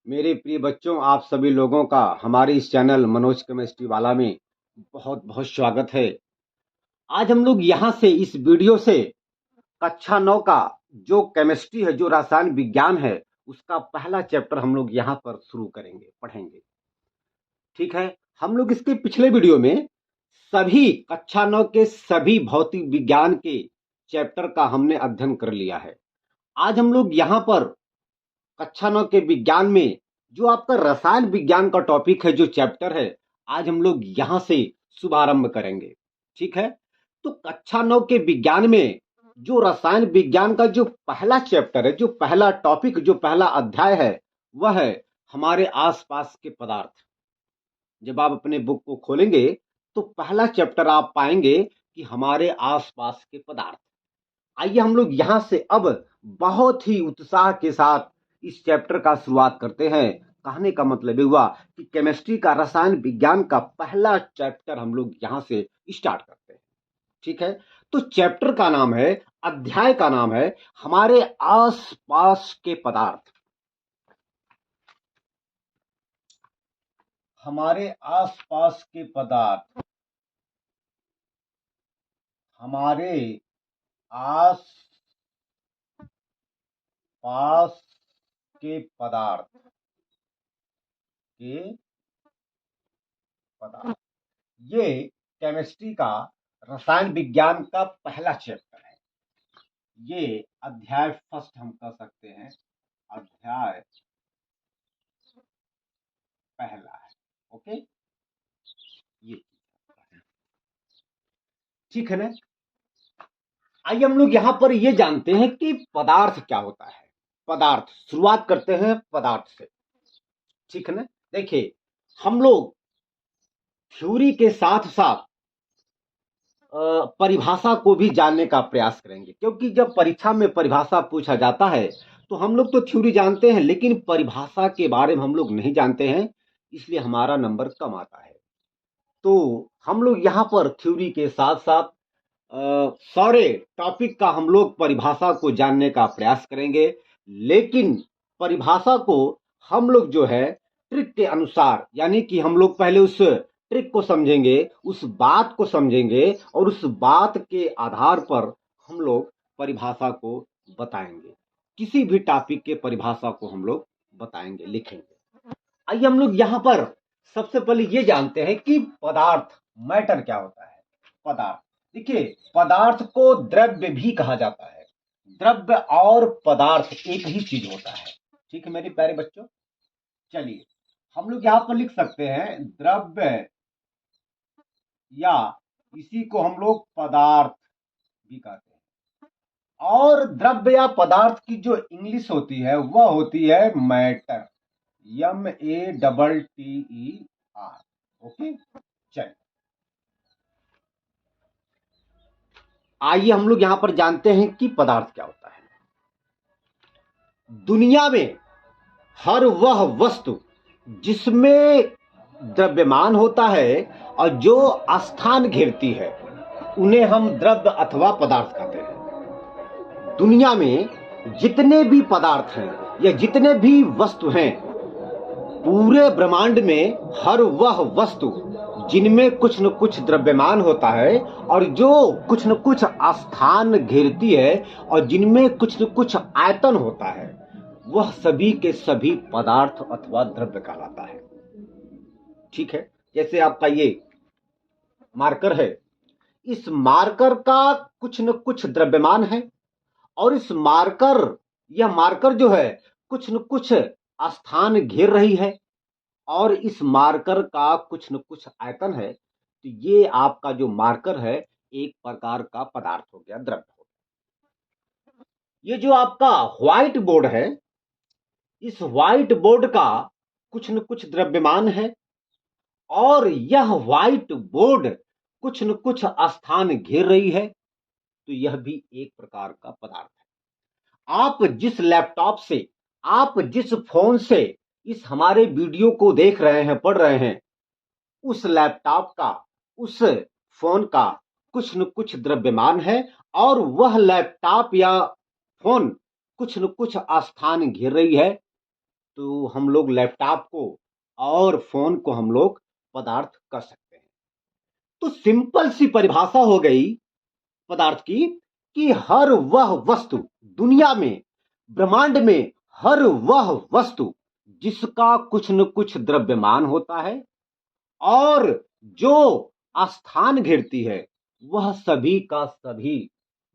मेरे प्रिय बच्चों, आप सभी लोगों का हमारे इस चैनल मनोज केमिस्ट्री वाला में बहुत बहुत स्वागत है। आज हम लोग यहाँ से इस वीडियो से कक्षा 9 का जो केमिस्ट्री है, जो रसायन विज्ञान है, उसका पहला चैप्टर हम लोग यहाँ पर शुरू करेंगे, पढ़ेंगे। ठीक है। हम लोग इसके पिछले वीडियो में सभी कक्षा 9 के सभी भौतिक विज्ञान के चैप्टर का हमने अध्ययन कर लिया है। आज हम लोग यहाँ पर कक्षा 9 के विज्ञान में जो आपका रसायन विज्ञान का टॉपिक है, जो चैप्टर है, आज हम लोग यहां से शुभारंभ करेंगे। ठीक है। तो कक्षा 9 के विज्ञान में जो रसायन विज्ञान का जो पहला चैप्टर है, जो पहला टॉपिक, जो पहला अध्याय है, वह है हमारे आसपास के पदार्थ। जब आप अपने बुक को खोलेंगे तो पहला चैप्टर आप पाएंगे कि हमारे आसपास के पदार्थ। आइए हम लोग यहां से अब बहुत ही उत्साह के साथ इस चैप्टर का शुरुआत करते हैं। कहने का मतलब ये हुआ कि केमिस्ट्री का, रसायन विज्ञान का पहला चैप्टर हम लोग यहां से स्टार्ट करते हैं। ठीक है। तो चैप्टर का नाम है, अध्याय का नाम है हमारे आसपास के पदार्थ। हमारे आसपास के पदार्थ, हमारे आस पास के पदार्थ, ये केमिस्ट्री का, रसायन विज्ञान का पहला चैप्टर है। ये अध्याय फर्स्ट हम कह सकते हैं, अध्याय पहला है। ओके, ये ठीक है ना। आइए हम लोग यहां पर ये जानते हैं कि पदार्थ क्या होता है। पदार्थ, शुरुआत करते हैं पदार्थ से। ठीक है ना। देखिए, हम लोग थ्योरी के साथ साथ परिभाषा को भी जानने का प्रयास करेंगे, क्योंकि जब परीक्षा में परिभाषा पूछा जाता है तो हम लोग तो थ्योरी जानते हैं, लेकिन परिभाषा के बारे में हम लोग नहीं जानते हैं, इसलिए हमारा नंबर कम आता है। तो हम लोग यहाँ पर थ्योरी के साथ साथ सारे टॉपिक का हम लोग परिभाषा को जानने का प्रयास करेंगे, लेकिन परिभाषा को हम लोग जो है ट्रिक के अनुसार, यानी कि हम लोग पहले उस ट्रिक को समझेंगे, उस बात को समझेंगे, और उस बात के आधार पर हम लोग परिभाषा को बताएंगे। किसी भी टॉपिक के परिभाषा को हम लोग बताएंगे, लिखेंगे। आइए हम लोग यहाँ पर सबसे पहले ये जानते हैं कि पदार्थ, मैटर क्या होता है। पदार्थ, देखिए, पदार्थ को द्रव्य भी कहा जाता है। द्रव्य और पदार्थ एक ही चीज होता है। ठीक है मेरे प्यारे बच्चों। चलिए हम लोग यहां पर लिख सकते हैं द्रव्य, या इसी को हम लोग पदार्थ भी कहते हैं। और द्रव्य या पदार्थ की जो इंग्लिश होती है वह होती है मैटर, MATTER। ओके, चलिए आइए हम लोग यहां पर जानते हैं कि पदार्थ क्या होता है। दुनिया में हर वह वस्तु जिसमें द्रव्यमान होता है और जो स्थान घेरती है, उन्हें हम द्रव्य अथवा पदार्थ कहते हैं। दुनिया में जितने भी पदार्थ हैं या जितने भी वस्तु हैं, पूरे ब्रह्मांड में हर वह वस्तु जिनमें कुछ न कुछ द्रव्यमान होता है और जो कुछ न कुछ स्थान घेरती है और जिनमें कुछ न कुछ आयतन होता है, वह सभी के सभी पदार्थ अथवा द्रव्य कहलाता है। ठीक है। जैसे आपका ये मार्कर है, इस मार्कर का कुछ न कुछ द्रव्यमान है, और इस मार्कर, यह मार्कर जो है कुछ न कुछ स्थान घेर रही है, और इस मार्कर का कुछ न कुछ आयतन है। तो ये आपका जो मार्कर है एक प्रकार का पदार्थ हो गया, द्रव्य हो गया। ये जो आपका व्हाइट बोर्ड है, इस व्हाइट बोर्ड का कुछ न कुछ द्रव्यमान है, और यह व्हाइट बोर्ड कुछ न कुछ स्थान घेर रही है, तो यह भी एक प्रकार का पदार्थ है। आप जिस लैपटॉप से, आप जिस फोन से इस हमारे वीडियो को देख रहे हैं, पढ़ रहे हैं, उस लैपटॉप का, उस फोन का कुछ न कुछ द्रव्यमान है, और वह लैपटॉप या फोन कुछ न कुछ स्थान घेर रही है, तो हम लोग लैपटॉप को और फोन को हम लोग पदार्थ कर सकते हैं। तो सिंपल सी परिभाषा हो गई पदार्थ की कि हर वह वस्तु दुनिया में, ब्रह्मांड में, हर वह वस्तु जिसका कुछ न कुछ द्रव्यमान होता है और जो स्थान घेरती है, वह सभी का सभी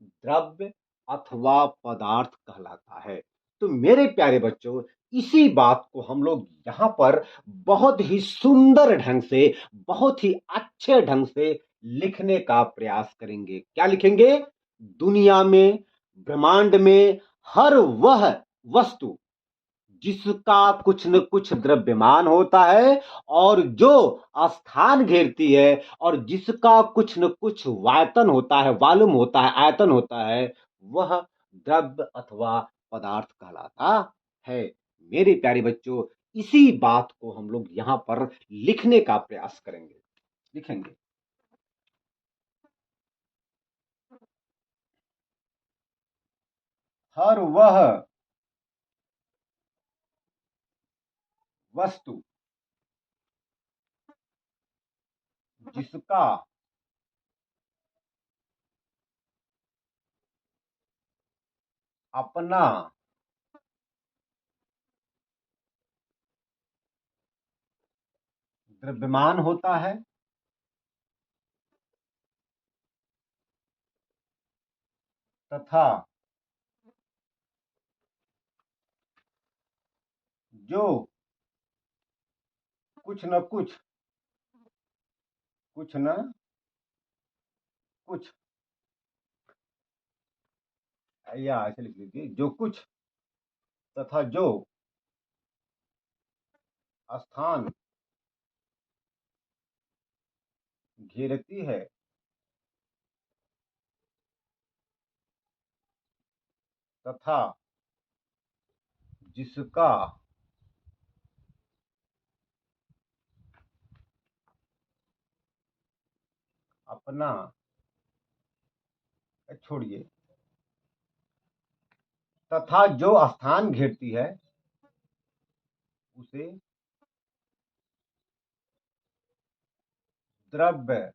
द्रव्य अथवा पदार्थ कहलाता है। तो मेरे प्यारे बच्चों, इसी बात को हम लोग यहां पर बहुत ही सुंदर ढंग से, बहुत ही अच्छे ढंग से लिखने का प्रयास करेंगे। क्या लिखेंगे? दुनिया में, ब्रह्मांड में हर वह वस्तु जिसका कुछ न कुछ द्रव्यमान होता है और जो स्थान घेरती है और जिसका कुछ न कुछ वायतन होता है, वालुम होता है, आयतन होता है, वह द्रव्य अथवा पदार्थ कहलाता है। मेरे प्यारे बच्चों, इसी बात को हम लोग यहां पर लिखने का प्रयास करेंगे, लिखेंगे। हर वह वस्तु जिसका अपना द्रव्यमान होता है तथा जो कुछ न कुछ, कुछ न कुछ, या ऐसे लिख लीजिए, जो कुछ तथा जो स्थान घेरती है, तथा जिसका अपना, छोड़िए, तथा जो स्थान घेरती है उसे द्रव्य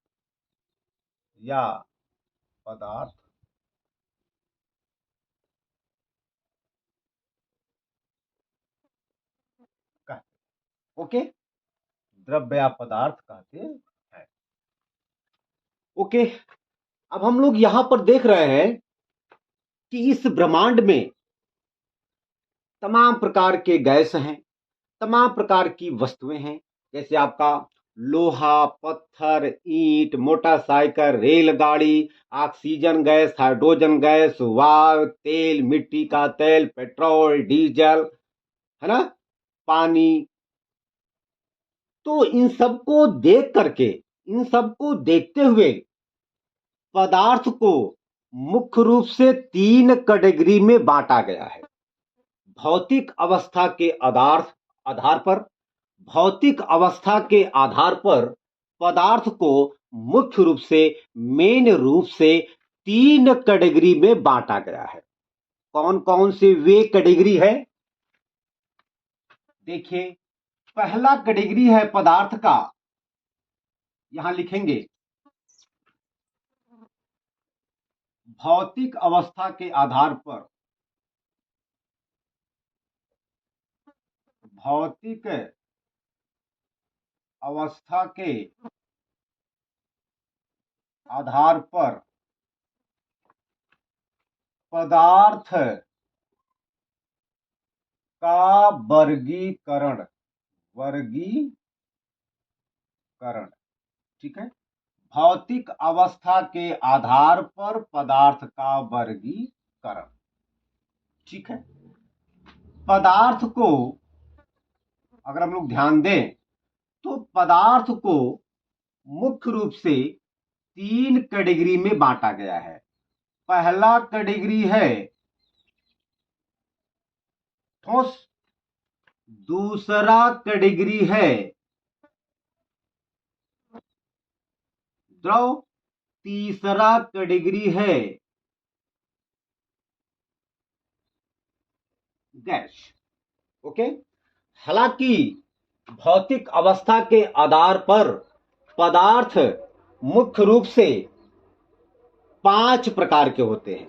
या पदार्थ कहते। ओके, द्रव्य या पदार्थ कहते हैं। ओके, अब हम लोग यहां पर देख रहे हैं कि इस ब्रह्मांड में तमाम प्रकार के गैस हैं, तमाम प्रकार की वस्तुएं हैं। जैसे आपका लोहा, पत्थर, ईंट, मोटरसाइकिल, रेलगाड़ी, ऑक्सीजन गैस, हाइड्रोजन गैस, वायु, तेल, मिट्टी का तेल, पेट्रोल, डीजल, है ना, पानी। तो इन सबको देख करके, इन सबको देखते हुए पदार्थ को मुख्य रूप से तीन कैटेगरी में बांटा गया है। भौतिक अवस्था के आधार पर, भौतिक अवस्था के आधार पर पदार्थ को मुख्य रूप से, मेन रूप से तीन कैटेगरी में बांटा गया है। कौन कौन से वे कैटेगरी है? देखिए, पहला कैटेगरी है पदार्थ का, यहां लिखेंगे भौतिक अवस्था के आधार पर, भौतिक अवस्था के आधार पर पदार्थ का वर्गीकरण, वर्गीकरण, ठीक है। भौतिक अवस्था के आधार पर पदार्थ का वर्गीकरण, ठीक है। पदार्थ को अगर हम लोग ध्यान दें तो पदार्थ को मुख्य रूप से तीन कैटेगरी में बांटा गया है। पहला कैटेगरी है ठोस, दूसरा कैटेगरी है द्रव, तीसरा कैटेगरी है गैस। ओके, हालांकि भौतिक अवस्था के आधार पर पदार्थ मुख्य रूप से 5 प्रकार के होते हैं,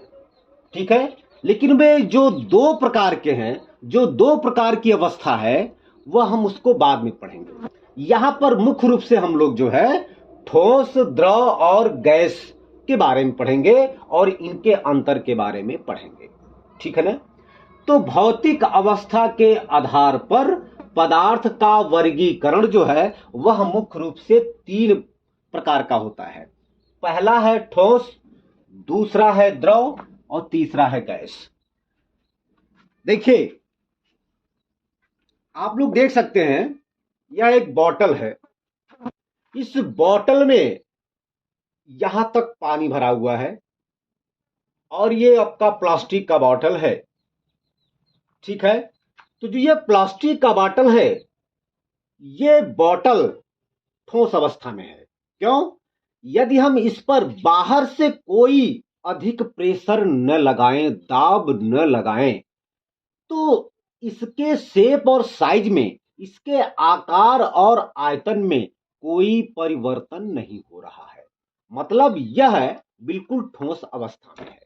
ठीक है। लेकिन वे जो 2 प्रकार के हैं, जो 2 प्रकार की अवस्था है, वह हम उसको बाद में पढ़ेंगे। यहां पर मुख्य रूप से हम लोग जो है ठोस, द्रव और गैस के बारे में पढ़ेंगे और इनके अंतर के बारे में पढ़ेंगे, ठीक है ना। तो भौतिक अवस्था के आधार पर पदार्थ का वर्गीकरण जो है वह मुख्य रूप से 3 प्रकार का होता है। पहला है ठोस, दूसरा है द्रव और तीसरा है गैस। देखिए, आप लोग देख सकते हैं, यह एक बॉटल है। इस बॉटल में यहां तक पानी भरा हुआ है और ये आपका प्लास्टिक का बॉटल है, ठीक है। तो जो ये प्लास्टिक का बॉटल है, ये बॉटल ठोस अवस्था में है। क्यों? यदि हम इस पर बाहर से कोई अधिक प्रेशर न लगाएं, दाब न लगाएं, तो इसके शेप और साइज में, इसके आकार और आयतन में कोई परिवर्तन नहीं हो रहा है। मतलब यह बिल्कुल ठोस अवस्था में है।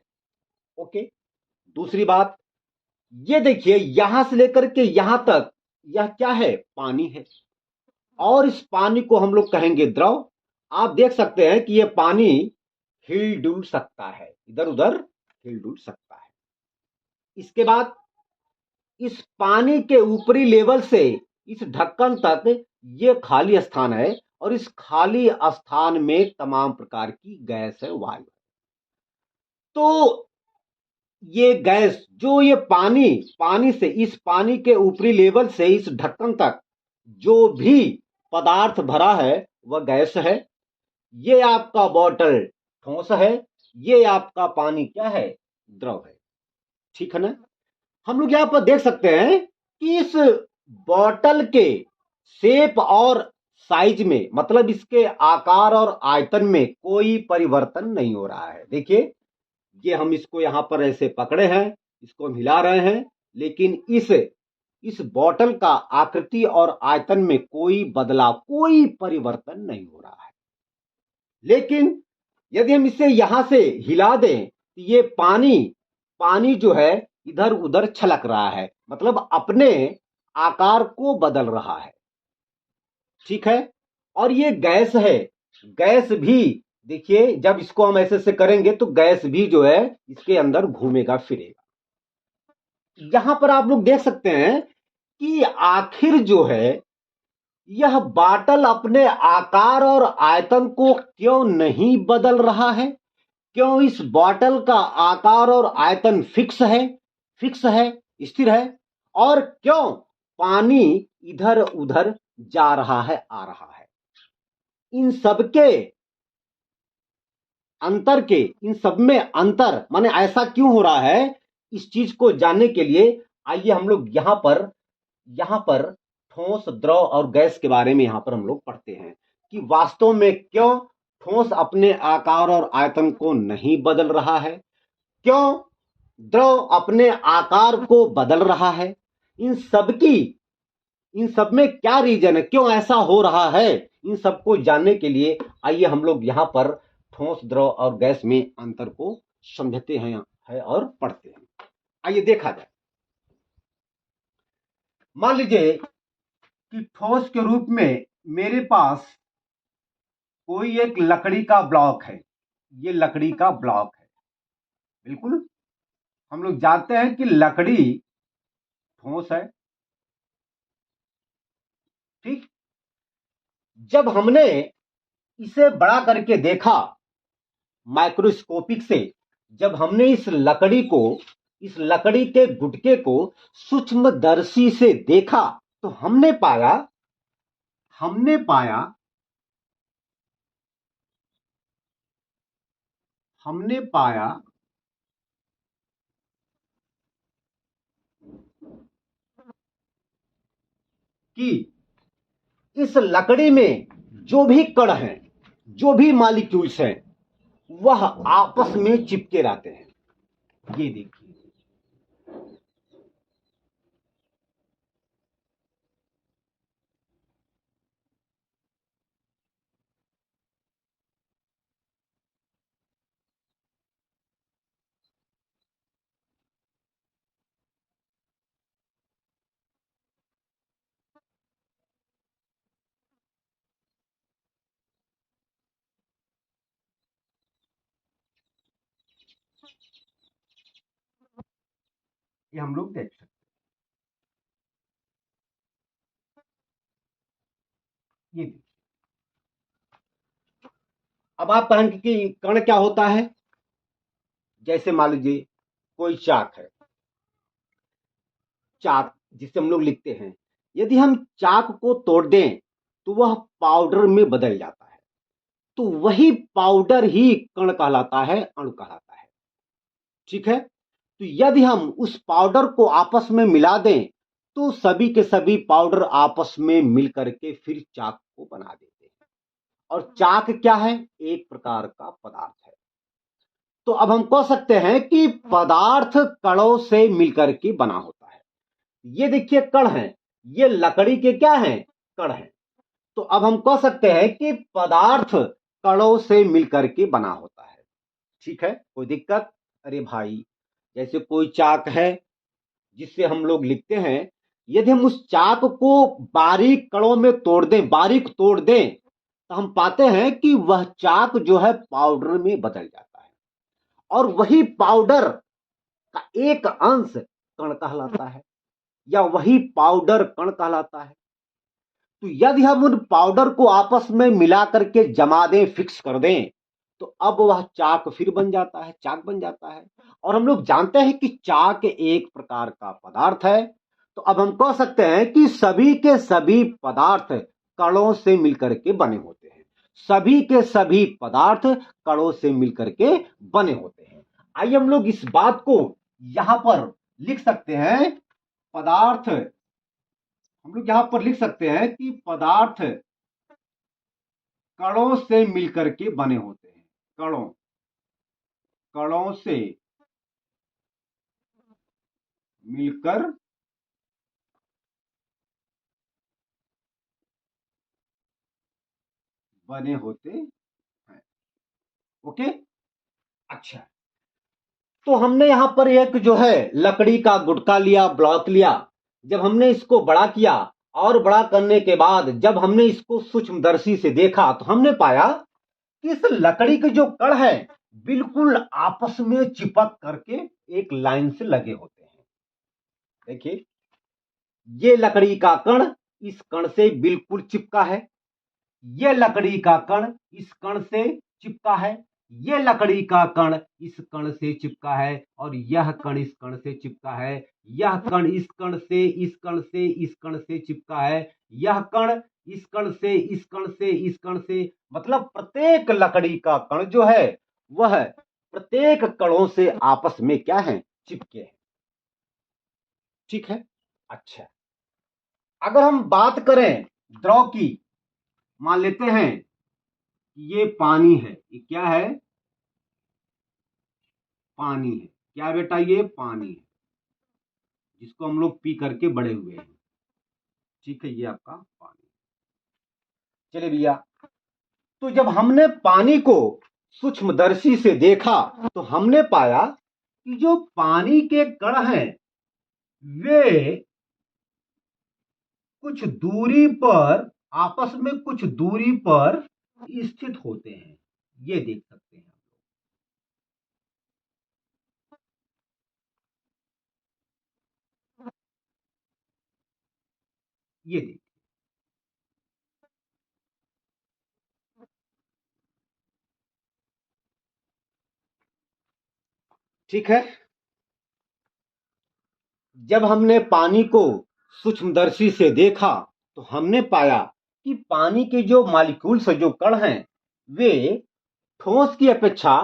ओके। दूसरी बात, ये देखिए, यहां से लेकर के यहां तक यह क्या है? पानी है। और इस पानी को हम लोग कहेंगे द्रव। आप देख सकते हैं कि यह पानी हिल डुल सकता है, इधर उधर हिल डुल सकता है। इसके बाद इस पानी के ऊपरी लेवल से इस ढक्कन तक ये खाली स्थान है और इस खाली स्थान में तमाम प्रकार की गैस है, वायु है। तो ये गैस, जो ये पानी से, इस पानी के ऊपरी लेवल से इस ढक्कन तक जो भी पदार्थ भरा है वह गैस है। ये आपका बॉटल ठोस है, ये आपका पानी क्या है? द्रव है, ठीक है ना। हम लोग यहां पर देख सकते हैं कि इस बॉटल के शेप और साइज में, मतलब इसके आकार और आयतन में कोई परिवर्तन नहीं हो रहा है। देखिए, ये हम इसको यहां पर ऐसे पकड़े हैं, इसको हम हिला रहे हैं, लेकिन इस बॉटल का आकृति और आयतन में कोई बदलाव, कोई परिवर्तन नहीं हो रहा है। लेकिन यदि हम इसे यहां से हिला दें तो ये पानी जो है इधर उधर छलक रहा है, मतलब अपने आकार को बदल रहा है, ठीक है। और ये गैस है। गैस भी देखिए, जब इसको हम ऐसे से करेंगे तो गैस भी जो है इसके अंदर घूमेगा फिरेगा। यहां पर आप लोग देख सकते हैं कि आखिर जो है यह बाटल अपने आकार और आयतन को क्यों नहीं बदल रहा है? क्यों इस बॉटल का आकार और आयतन फिक्स है, स्थिर है? और क्यों पानी इधर उधर जा रहा है, आ रहा है? इन सब में अंतर माने ऐसा क्यों हो रहा है? इस चीज को जानने के लिए आइए हम लोग यहां पर ठोस, द्रव और गैस के बारे में यहां पर हम लोग पढ़ते हैं कि वास्तव में क्यों ठोस अपने आकार और आयतन को नहीं बदल रहा है, क्यों द्रव अपने आकार को बदल रहा है। इन सब में क्या रीजन है, क्यों ऐसा हो रहा है? इन सबको जानने के लिए आइए हम लोग यहां पर ठोस, द्रव और गैस में अंतर को समझते हैं और पढ़ते हैं। आइए देखा जाए। मान लीजिए कि ठोस के रूप में मेरे पास कोई एक लकड़ी का ब्लॉक है। ये लकड़ी का ब्लॉक है, बिल्कुल। हम लोग जानते हैं कि लकड़ी ठोस है, ठीक। जब हमने इसे बड़ा करके देखा माइक्रोस्कोपिक से, जब हमने इस लकड़ी के गुटके को सूक्ष्मदर्शी से देखा, तो हमने पाया कि इस लकड़ी में जो भी कण हैं, जो भी मॉलिक्यूल्स हैं, वह आपस में चिपके रहते हैं। ये देखिए, ये हम लोग देख सकते हैं। ये देखिए, अब आप कहेंगे कि कण क्या होता है। जैसे मान लीजिए कोई चाक है, चाक जिसे हम लोग लिखते हैं, यदि हम चाक को तोड़ दें तो वह पाउडर में बदल जाता है, तो वही पाउडर ही कण कहलाता है, अणु कहलाता है। ठीक है, तो यदि हम उस पाउडर को आपस में मिला दें तो सभी के सभी पाउडर आपस में मिल करके फिर चाक को बना देते हैं। और चाक क्या है? एक प्रकार का पदार्थ है। तो अब हम कह सकते हैं कि पदार्थ कणों से मिलकर के बना होता है। ये देखिए कण है, ये लकड़ी के क्या है? कण है। तो अब हम कह सकते हैं कि पदार्थ कणों से मिलकर के बना होता है। ठीक है, कोई दिक्कत? अरे भाई, जैसे कोई चाक है जिससे हम लोग लिखते हैं, यदि हम उस चाक को बारीक कणों में तोड़ दें, बारीक तोड़ दें, तो हम पाते हैं कि वह चाक जो है पाउडर में बदल जाता है, और वही पाउडर का एक अंश कण कहलाता है, या वही पाउडर कण कहलाता है। तो यदि हम उन पाउडर को आपस में मिला करके जमा दें, फिक्स कर दें, तो अब वह चाक फिर बन जाता है, चाक बन जाता है। और हम लोग जानते हैं कि चाक एक प्रकार का पदार्थ है। तो अब हम कह सकते हैं कि सभी के सभी पदार्थ कणों से मिलकर के बने होते हैं। सभी के सभी पदार्थ कणों से मिलकर के बने होते हैं। आइए हम लोग इस बात को यहां पर लिख सकते हैं। पदार्थ, हम लोग यहां पर लिख सकते हैं कि पदार्थ कणों से मिलकर के बने होते हैं। कणों कणों से मिलकर बने होते हैं। ओके, अच्छा। तो हमने यहां पर एक जो है लकड़ी का गुटका लिया, ब्लॉक लिया। जब हमने इसको बड़ा किया, और बड़ा करने के बाद जब हमने इसको सूक्ष्मदर्शी से देखा, तो हमने पाया कि इस लकड़ी के जो कण है बिल्कुल आपस में चिपक करके एक लाइन से लगे होते हैं। देखिए, ये लकड़ी का कण इस कण से बिल्कुल चिपका है, ये लकड़ी का कण इस कण से चिपका है, ये लकड़ी का कण इस कण से चिपका है, और यह कण इस कण से चिपका है, यह कण इस कण से, इस कण से, इस कण से चिपका है, यह कण इस कण से, इस कण से, इस कण से। मतलब प्रत्येक लकड़ी का कण जो है वह प्रत्येक कणों से आपस में क्या है? चिपके हैं। ठीक है, अच्छा। अगर हम बात करें द्रव की, मान लेते हैं ये पानी है। ये क्या है? पानी है। क्या बेटा? ये पानी है, जिसको हम लोग पी करके बड़े हुए हैं। ठीक है, ये आपका पानी। चलिए भैया, तो जब हमने पानी को सूक्ष्मदर्शी से देखा, तो हमने पाया कि जो पानी के कण हैं वे कुछ दूरी पर, आपस में कुछ दूरी पर स्थित होते हैं। ये देख सकते हैं। ये देख, ठीक है। जब हमने पानी को सूक्ष्मदर्शी से देखा, तो हमने पाया कि पानी के जो मॉलिक्यूल्स, जो कण हैं, वे ठोस की अपेक्षा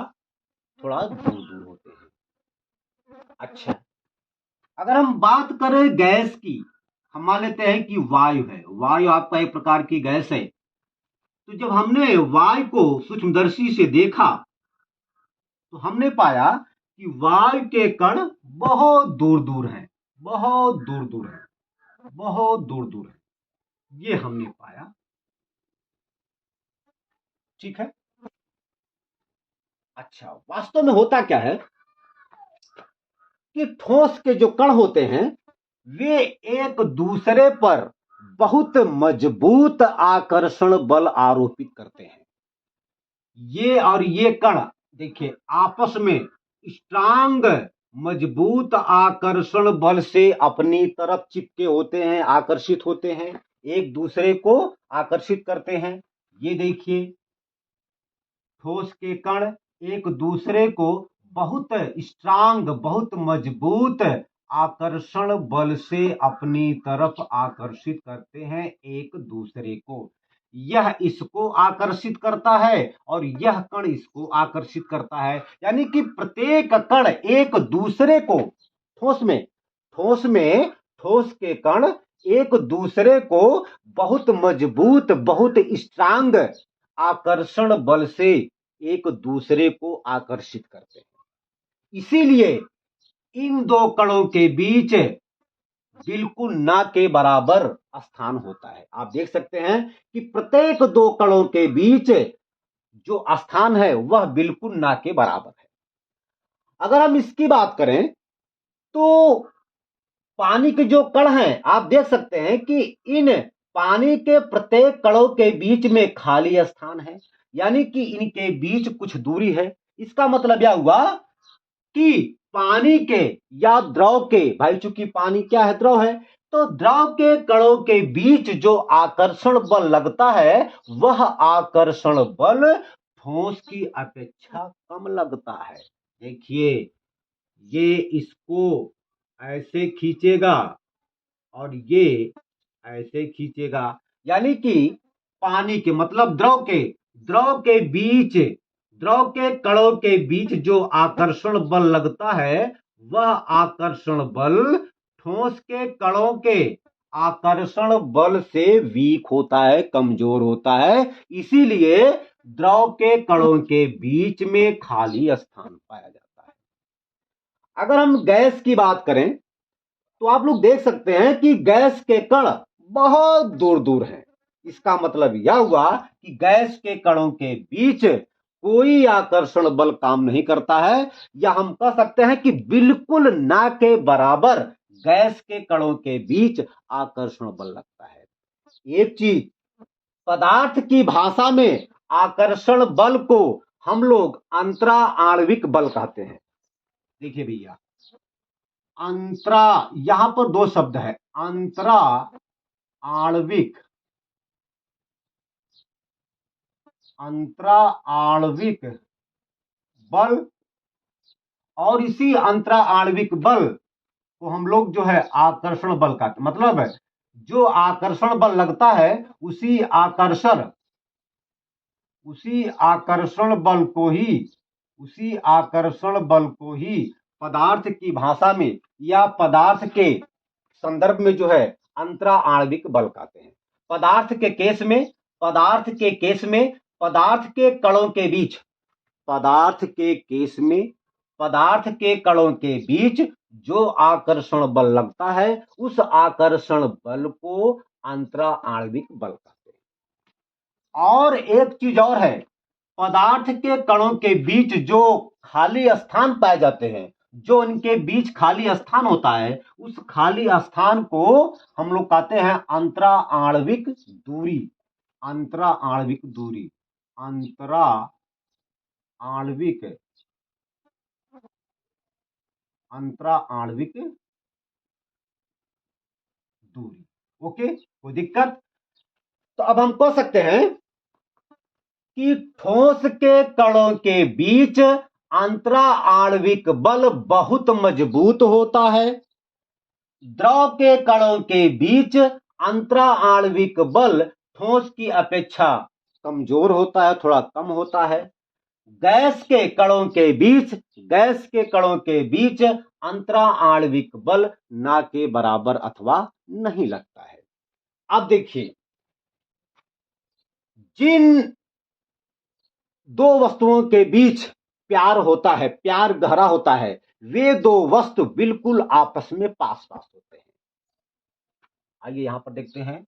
थोड़ा दूर दूर होते हैं। अच्छा, अगर हम बात करें गैस की, हम मान लेते हैं कि वायु है। वायु आपका एक प्रकार की गैस है। तो जब हमने वायु को सूक्ष्मदर्शी से देखा, तो हमने पाया कि वायु के कण बहुत दूर दूर हैं, बहुत दूर दूर हैं, बहुत दूर दूर हैं। ये हमने पाया। ठीक है, अच्छा। वास्तव में होता क्या है कि ठोस के जो कण होते हैं वे एक दूसरे पर बहुत मजबूत आकर्षण बल आरोपित करते हैं। ये और ये कण देखिए आपस में स्ट्रांग मजबूत आकर्षण बल से अपनी तरफ चिपके होते हैं, आकर्षित होते हैं, एक दूसरे को आकर्षित करते हैं। ये देखिए, ठोस के कण एक दूसरे को बहुत स्ट्रांग, बहुत मजबूत आकर्षण बल से अपनी तरफ आकर्षित करते हैं एक दूसरे को। यह इसको आकर्षित करता है और यह कण इसको आकर्षित करता है, यानी कि प्रत्येक कण एक दूसरे को ठोस के कण एक दूसरे को बहुत मजबूत, बहुत स्ट्रांग आकर्षण बल से एक दूसरे को आकर्षित करते हैं। इसीलिए इन दो कणों के बीच बिल्कुल ना के बराबर स्थान होता है। आप देख सकते हैं कि प्रत्येक दो कणों के बीच जो स्थान है वह बिल्कुल ना के बराबर है। अगर हम इसकी बात करें तो पानी के जो कण हैं, आप देख सकते हैं कि इन पानी के प्रत्येक कणों के बीच में खाली स्थान है, यानी कि इनके बीच कुछ दूरी है। इसका मतलब यह हुआ कि पानी के या द्रव के, भाई चूंकि पानी क्या है, द्रव है, तो द्रव के कणों के बीच जो आकर्षण बल लगता है वह आकर्षण बल ठोस की अपेक्षा कम लगता है। देखिए, ये इसको ऐसे खींचेगा और ये ऐसे खींचेगा, यानी कि पानी के मतलब द्रव के कणों के बीच जो आकर्षण बल लगता है वह आकर्षण बल ठोस के कणों के आकर्षण बल से वीक होता है, कमजोर होता है। इसीलिए द्रव के कणों के बीच में खाली स्थान पाया जाता है। अगर हम गैस की बात करें तो आप लोग देख सकते हैं कि गैस के कण बहुत दूर दूर हैं। इसका मतलब यह हुआ कि गैस के कणों के बीच कोई आकर्षण बल काम नहीं करता है, या हम कह सकते हैं कि बिल्कुल ना के बराबर गैस के कणों के बीच आकर्षण बल लगता है। एक चीज, पदार्थ की भाषा में आकर्षण बल को हम लोग अंतरा आणविक बल कहते हैं। देखिए भैया, अंतरा, यहां पर दो शब्द है, अंतरा आणविक, अंतरा आणविक बल, और इसी अंतरा आणविक बल को हम लोग जो है आकर्षण बल का, मतलब जो आकर्षण बल लगता है उसी आकर्षण बल को ही पदार्थ की भाषा में या पदार्थ के संदर्भ में जो है अंतरा आणविक बल कहते हैं। पदार्थ के केस में पदार्थ के कणों के बीच, पदार्थ के कणों के बीच जो आकर्षण बल लगता है उस आकर्षण बल को अंतरा आणविक बल कहते हैं। और एक चीज और है, पदार्थ के कणों के बीच जो खाली स्थान पाए जाते हैं, जो इनके बीच खाली स्थान होता है, उस खाली स्थान को हम लोग कहते हैं अंतरा आणविक दूरी। अंतरा आणविक दूरी, अंतरा आणविक दूरी। ओके, कोई दिक्कत? तो अब हम कह सकते हैं कि ठोस के कणों के बीच अंतरा आणविक बल बहुत मजबूत होता है, द्रव के कणों के बीच अंतरा आणविक बल ठोस की अपेक्षा कमजोर होता है, थोड़ा कम होता है। गैस के कणों के बीच अंतरा आणविक बल ना के बराबर अथवा नहीं लगता है। अब देखिए, जिन दो वस्तुओं के बीच प्यार होता है, प्यार गहरा होता है, वे दो वस्तु बिल्कुल आपस में पास पास होते हैं। आइए यहां पर देखते हैं,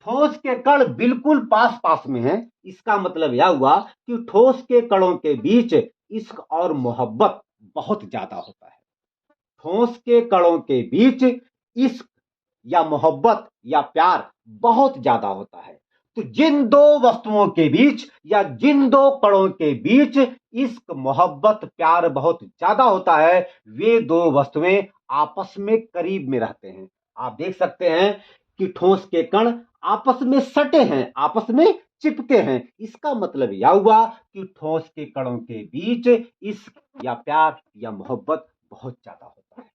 ठोस के कण बिल्कुल पास पास में हैं। इसका मतलब यह हुआ कि ठोस के कणों के बीच इश्क और मोहब्बत बहुत ज्यादा होता है। ठोस के कणों के बीच इश्क या मोहब्बत या प्यार बहुत ज्यादा होता है। तो जिन दो वस्तुओं के बीच या जिन दो कणों के बीच इश्क मोहब्बत प्यार बहुत ज्यादा होता है, वे दो वस्तुएं आपस में करीब में रहते हैं। आप देख सकते हैं कि ठोस के कण आपस में सटे हैं, आपस में चिपके हैं। इसका मतलब यह हुआ कि ठोस के कणों के बीच इश्क या प्यार या मोहब्बत बहुत ज्यादा होता है।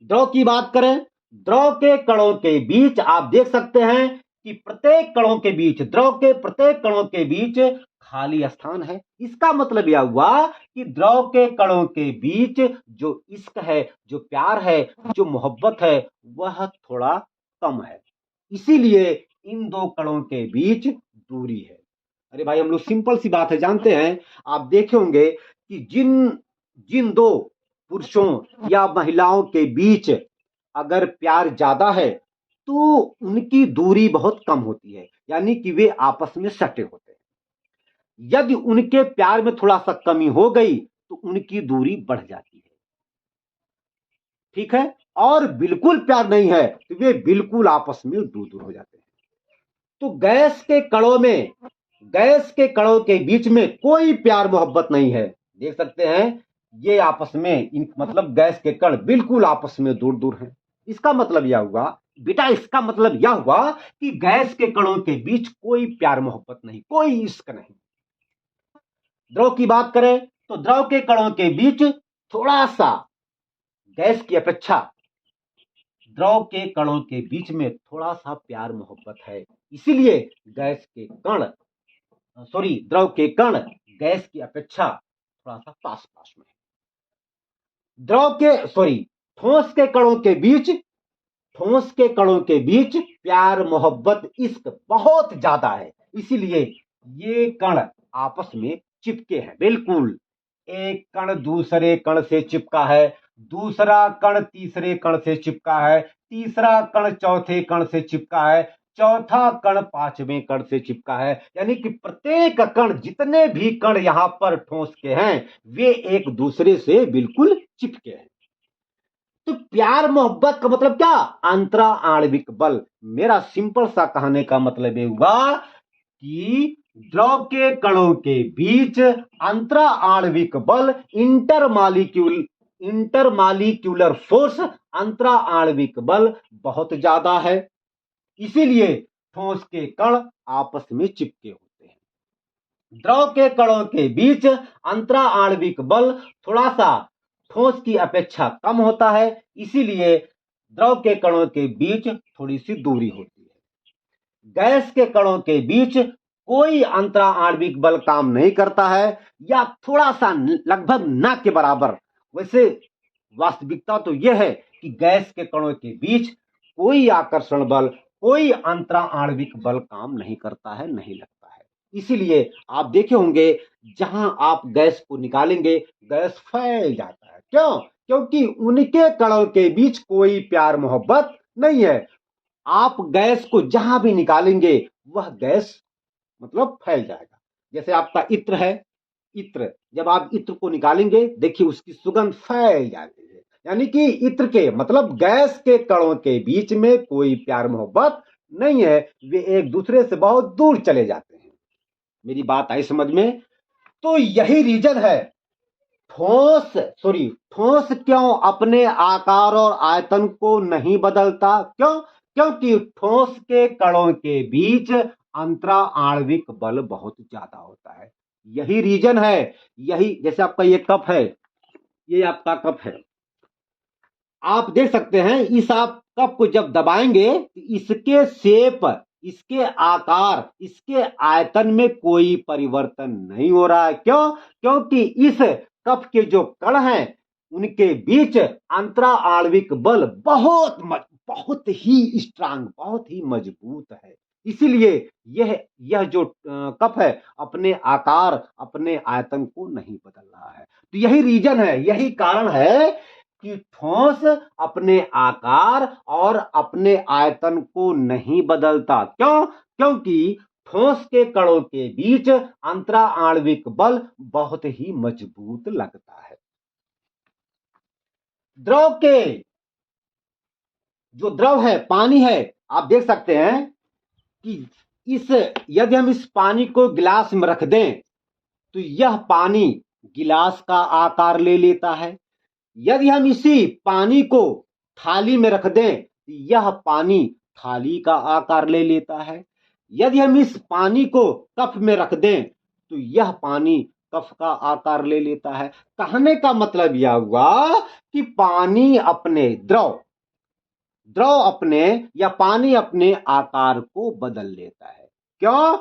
द्रव की बात करें, द्रव के कणों के बीच आप देख सकते हैं कि प्रत्येक कणों के बीच, द्रव के प्रत्येक कणों के बीच खाली स्थान है। इसका मतलब यह हुआ कि द्रव के कणों के बीच जो इश्क है, जो प्यार है, जो मोहब्बत है, वह थोड़ा कम है। इसीलिए इन दो कणों के बीच दूरी है। अरे भाई, हम लोग सिंपल सी बात है जानते हैं। आप देखे होंगे कि जिन जिन दो पुरुषों या महिलाओं के बीच अगर प्यार ज्यादा है तो उनकी दूरी बहुत कम होती है, यानी कि वे आपस में सटे होते हैं। यदि उनके प्यार में थोड़ा सा कमी हो गई तो उनकी दूरी बढ़ जाती है। ठीक है। और बिल्कुल प्यार नहीं है तो वे बिल्कुल आपस में दूर दूर हो जाते हैं। तो गैस के कणों के बीच में कोई प्यार मोहब्बत नहीं है। देख सकते हैं ये आपस में मतलब गैस के कण बिल्कुल आपस में दूर दूर हैं। इसका मतलब यह हुआ बेटा, इसका मतलब यह हुआ कि गैस के कणों के बीच कोई प्यार मोहब्बत नहीं, कोई इश्क नहीं। द्रव की बात करें तो द्रव के कणों के बीच थोड़ा सा, गैस की अपेक्षा द्रव के कणों के बीच में थोड़ा सा प्यार मोहब्बत है। इसीलिए द्रव के कण गैस की अपेक्षा थोड़ा सा पास पास में है। ठोस के कणों के बीच, प्यार मोहब्बत इश्क बहुत ज्यादा है। इसीलिए ये कण आपस में चिपके हैं। बिल्कुल एक कण दूसरे कण से चिपका है, दूसरा कण तीसरे कण से चिपका है, तीसरा कण चौथे कण से चिपका है, चौथा कण पांचवें कण से चिपका है। यानी कि प्रत्येक कण, जितने भी कण यहां पर ठोस के हैं, वे एक दूसरे से बिल्कुल चिपके हैं। तो प्यार मोहब्बत का मतलब क्या? अंतरा आणविक बल। मेरा सिंपल सा कहने का मतलब ये हुआ कि द्रव के कणों के बीच अंतरा आणविक बल, इंटरमालिक्यूलर फोर्स, अंतरा आणविक बल बहुत ज्यादा है। इसीलिए ठोस के कण आपस में चिपके होते हैं। द्रव के कणों के बीच अंतरा आणविक बल थोड़ा सा ठोस की अपेक्षा कम होता है। इसीलिए द्रव के कणों के बीच थोड़ी सी दूरी होती है। गैस के कणों के बीच कोई अंतरा आणविक बल काम नहीं करता है, या थोड़ा सा, लगभग न के बराबर। वैसे वास्तविकता तो यह है कि गैस के कणों के बीच कोई आकर्षण बल, कोई अंतरा आणविक बल काम नहीं करता है, नहीं लगता है। इसीलिए आप देखे होंगे जहां आप गैस को निकालेंगे गैस फैल जाता है। क्यों? क्योंकि उनके कणों के बीच कोई प्यार मोहब्बत नहीं है। आप गैस को जहां भी निकालेंगे वह गैस मतलब फैल जाएगा। जैसे आपका इत्र है, इत्र, जब आप इत्र को निकालेंगे देखिए उसकी सुगंध फैल जाती है। यानी कि इत्र के मतलब गैस के कणों के बीच में कोई प्यार मोहब्बत नहीं है, वे एक दूसरे से बहुत दूर चले जाते हैं। मेरी बात आई समझ में? तो यही रीजन है ठोस क्यों अपने आकार और आयतन को नहीं बदलता? क्यों? क्योंकि ठोस के कणों के बीच अंतरा आणविक बल बहुत ज्यादा होता है। यही रीजन है। यही, जैसे आपका ये कप है, ये आपका कप है, आप देख सकते हैं इस आप कप को जब दबाएंगे इसके शेप, इसके आकार, इसके आयतन में कोई परिवर्तन नहीं हो रहा है। क्यों? क्योंकि इस कप के जो कण हैं उनके बीच अंतरा आणविक बल बहुत ही स्ट्रांग, बहुत ही मजबूत है। इसीलिए यह जो कप है अपने आकार, अपने आयतन को नहीं बदल रहा है। तो यही रीजन है, यही कारण है कि ठोस अपने आकार और अपने आयतन को नहीं बदलता। क्यों? क्योंकि ठोस के कणों के बीच अंतरा आणविक बल बहुत ही मजबूत लगता है। द्रव के जो द्रव है, पानी है, आप देख सकते हैं कि इस यदि हम इस पानी को गिलास में रख दें तो यह पानी गिलास का आकार ले लेता है। यदि हम इसी पानी को थाली में रख दें तो यह पानी थाली का आकार ले लेता है। यदि हम इस पानी को कप में रख दें तो यह पानी कप का आकार ले लेता है। कहने का मतलब यह हुआ कि पानी अपने द्रव अपने या पानी अपने आकार को बदल लेता है। क्यों?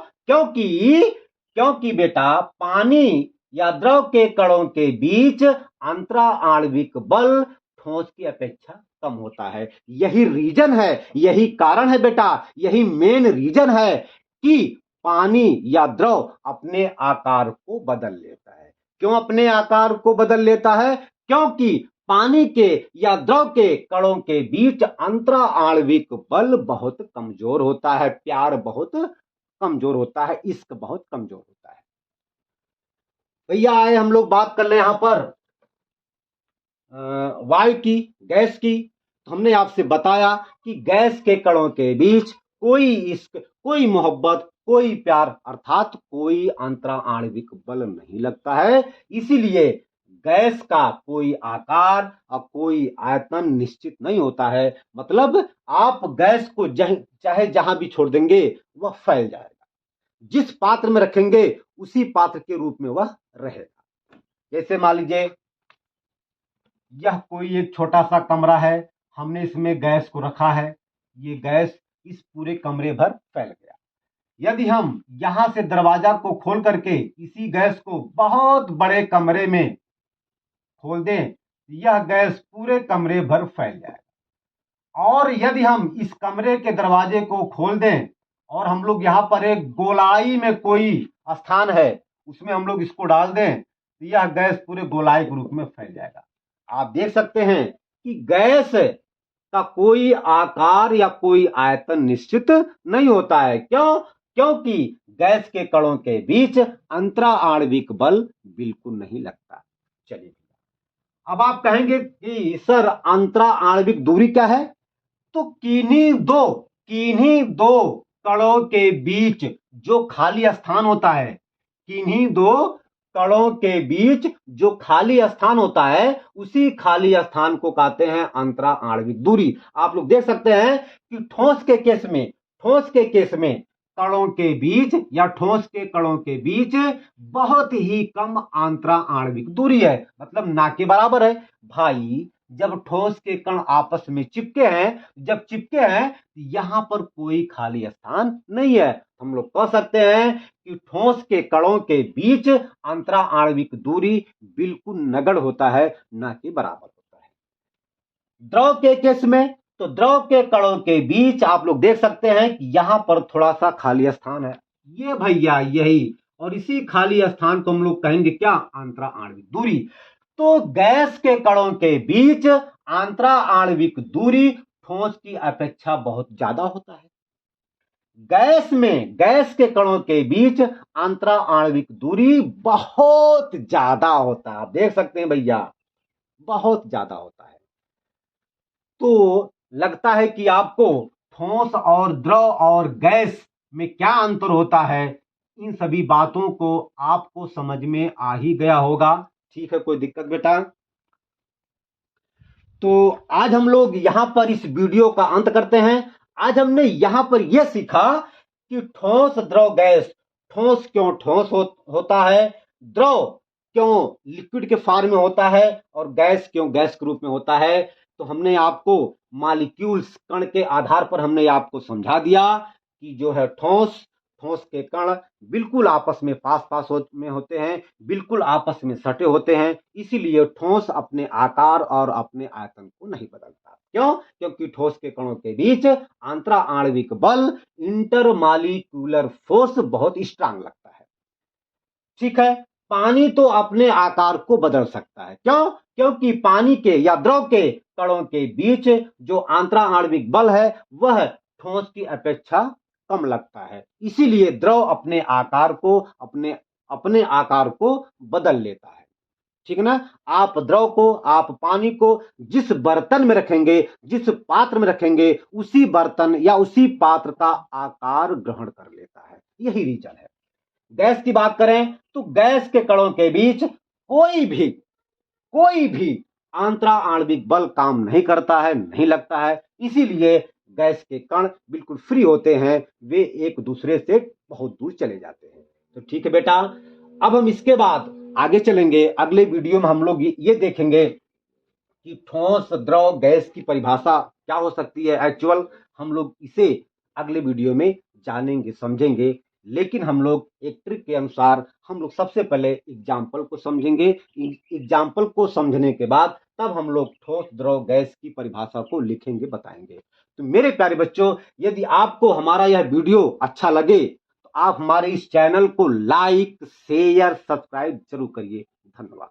क्योंकि बेटा पानी या द्रव के कणों के बीच अंतरा आणविक बल ठोस की अपेक्षा कम होता है। यही रीजन है, यही कारण है बेटा, यही मेन रीजन है कि पानी या द्रव अपने आकार को बदल लेता है। क्यों अपने आकार को बदल लेता है? क्योंकि पानी के या द्रव के कणों के बीच अंतरा आणविक बल बहुत कमजोर होता है, प्यार बहुत कमजोर होता है, इश्क बहुत कमजोर होता है। भैया आए हम लोग बात कर ले यहां पर वायु की, गैस की। तो हमने आपसे बताया कि गैस के कणों के बीच कोई इश्क, कोई मोहब्बत, कोई प्यार अर्थात कोई अंतरा आणविक बल नहीं लगता है। इसीलिए गैस का कोई आकार और कोई आयतन निश्चित नहीं होता है। मतलब आप गैस को चाहे जहां भी छोड़ देंगे वह फैल जाएगा, जिस पात्र में रखेंगे उसी पात्र के रूप में वह रहेगा। जैसे मान लीजिए यह कोई एक छोटा सा कमरा है, हमने इसमें गैस को रखा है, ये गैस इस पूरे कमरे भर फैल गया। यदि हम यहां से दरवाजा को खोल करके इसी गैस को बहुत बड़े कमरे में खोल दें, यह गैस पूरे कमरे भर फैल जाएगा। और यदि हम इस कमरे के दरवाजे को खोल दें और हम लोग यहाँ पर एक गोलाई में कोई स्थान है उसमें हम लोग इसको डाल दें तो यह गैस पूरे गोलाई के रूप में फैल जाएगा। आप देख सकते हैं कि गैस का कोई आकार या कोई आयतन निश्चित नहीं होता है। क्यों? क्योंकि गैस के कणों के बीच अंतरा आणविक बल बिल्कुल नहीं लगता। चलिए अब आप कहेंगे कि सर अंतरा आणविक दूरी क्या है? तो किन्हीं दो कणों के बीच जो खाली स्थान होता है, किन्हीं दो कणों के बीच जो खाली स्थान होता है उसी खाली स्थान को कहते हैं अंतरा आणविक दूरी। आप लोग देख सकते हैं कि ठोस के केस में कणों के बीच या ठोस के कणों के बीच बहुत ही कम अंतरा आणविक दूरी है, मतलब ना के बराबर है। भाई जब ठोस के कण आपस में चिपके हैं यहां पर कोई खाली स्थान नहीं है। हम लोग कह सकते हैं कि ठोस के कणों के बीच अंतरा आणविक दूरी बिल्कुल नगण्य होता है, ना कि बराबर होता है। द्रव के केस में तो द्रव के कणों के बीच आप लोग देख सकते हैं कि यहां पर थोड़ा सा खाली स्थान है, ये भैया यही, और इसी खाली स्थान को हम लोग कहेंगे क्या? अंतरा आणविक दूरी। तो गैस के कणों के बीच अंतरा आणविक दूरी ठोस की अपेक्षा बहुत ज्यादा होता है। गैस के कणों के बीच अंतरा आणविक दूरी बहुत ज्यादा होता है। आप देख सकते हैं भैया बहुत ज्यादा होता है। तो लगता है कि आपको ठोस और द्रव और गैस में क्या अंतर होता है, इन सभी बातों को आपको समझ में आ ही गया होगा। ठीक है, कोई दिक्कत बेटा? तो आज हम लोग यहां पर इस वीडियो का अंत करते हैं। आज हमने यहां पर यह सीखा कि ठोस द्रव गैस, ठोस क्यों ठोस होता है, द्रव क्यों लिक्विड के फॉर्म में होता है और गैस क्यों गैस के रूप में होता है। तो हमने आपको मॉलिक्यूल्स, कण के आधार पर हमने आपको समझा दिया कि जो है ठोस के कण बिल्कुल आपस में पास में होते हैं, बिल्कुल आपस में सटे होते हैं। इसीलिए ठोस अपने आकार और अपने आयतन को नहीं बदलता। क्यों? क्योंकि ठोस के कणों के बीच अंतरा आणविक बल, इंटरमॉलिक्यूलर फोर्स बहुत स्ट्रांग लगता है। ठीक है, पानी तो अपने आकार को बदल सकता है। क्यों? क्योंकि पानी के या द्रव के कणों के बीच जो अंतरा आणविक बल है वह ठोस की अपेक्षा कम लगता है। इसीलिए द्रव अपने आकार को बदल लेता है। ठीक है ना। आप द्रव को, आप पानी को जिस बर्तन में रखेंगे, जिस पात्र में रखेंगे, उसी बर्तन या उसी पात्र का आकार ग्रहण कर लेता है। यही रीजन है। गैस की बात करें तो गैस के कणों के बीच कोई भी अंतरा आणविक बल काम नहीं करता है, नहीं लगता है। इसीलिए गैस के कण बिल्कुल फ्री होते हैं, वे एक दूसरे से बहुत दूर चले जाते हैं। तो ठीक है बेटा, अब हम इसके बाद आगे चलेंगे। अगले वीडियो में हम लोग ये देखेंगे कि ठोस, द्रव, गैस की परिभाषा क्या हो सकती है एक्चुअल। हम लोग इसे अगले वीडियो में जानेंगे, समझेंगे। लेकिन हम लोग एक ट्रिक के अनुसार हम लोग सबसे पहले एग्जाम्पल को समझेंगे। एग्जाम्पल को समझने के बाद तब हम लोग ठोस, द्रव, गैस की परिभाषा को लिखेंगे, बताएंगे। तो मेरे प्यारे बच्चों, यदि आपको हमारा यह वीडियो अच्छा लगे तो आप हमारे इस चैनल को लाइक, शेयर, सब्सक्राइब जरूर करिए। धन्यवाद।